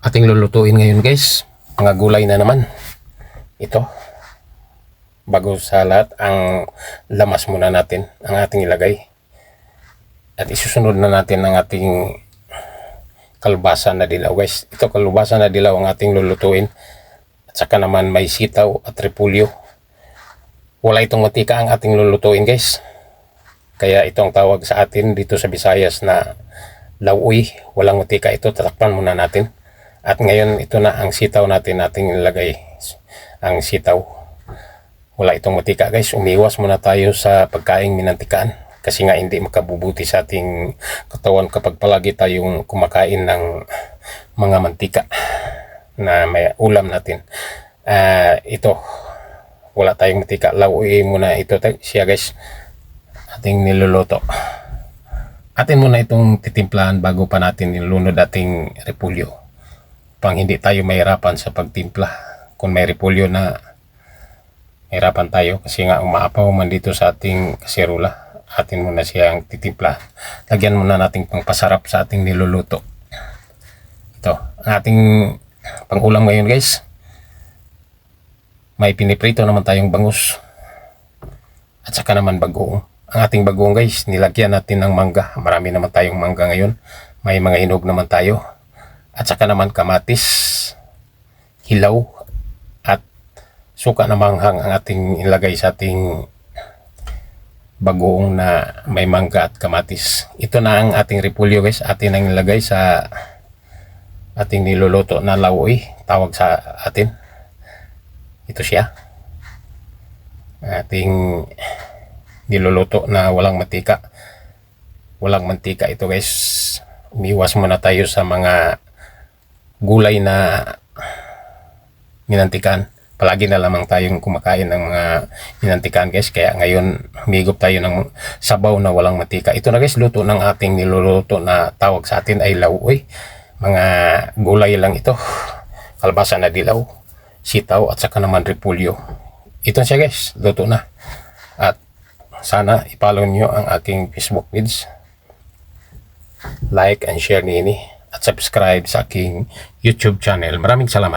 Ating lulutuin ngayon guys, mga gulay na naman. Ito, bago sa lahat, ang lamas muna natin ang ating ilagay. At isusunod na natin ang ating kalabasa na dilaw guys. Ito kalabasa na dilaw ang ating lulutuin. At saka naman may sitaw at repulyo. Wala itong matika ang ating lulutuin guys. Kaya ito ang tawag sa atin dito sa Visayas na lauoy. Walang matika ito, tatakpan muna natin. At ngayon ito na ang sitaw natin ating ilagay. Ang sitaw. Wala itong matika guys. Umiwas muna tayo sa pagkaing minantikaan. Kasi nga hindi makabubuti sa ating katawan kapag palagi tayong kumakain ng mga mantika na may ulam natin. Ito. Wala tayong matika. Lauoy muna ito siya guys. Ating niluluto. Atin muna itong titimplahan bago pa natin nilunod ating repulyo. Pang hindi tayo mahirapan sa pagtimpla. Kung may repulyo na mahirapan tayo kasi nga umaapaw man dito sa ating kaserula. Atin muna siyang titimpla. Lagyan muna nating pangpasarap sa ating niluluto. Ito, ang ating pangulam ngayon guys. May piniprito naman tayong bangus. At saka naman bagoong. Ang ating bagoong guys, nilagyan natin ng mangga. Marami naman tayong mangga ngayon. May mga hinog naman tayo. At saka naman kamatis, hilaw, at suka na manghang ang ating ilagay sa ating bagoong na may mangga at kamatis. Ito na ang ating repulyo guys. Atin ang ilagay sa ating niluluto na lauoy. Tawag sa atin. Ito siya. Ating niluluto na walang mantika. Walang mantika ito guys. Umiwas muna tayo sa mga gulay na minantikan. Palagi na lamang tayong kumakain ng mga minantikan guys. Kaya ngayon humigop tayo ng sabaw na walang mantika. Ito na guys, luto ng ating niluluto na tawag sa atin ay lauoy. Mga gulay lang ito. Kalabasa na dilaw, sitaw at saka naman repulyo. Ito siya guys, luto na. At sana i-follow nyo ang aking Facebook page. Like and share nini. At subscribe sa aking YouTube channel. Maraming salamat.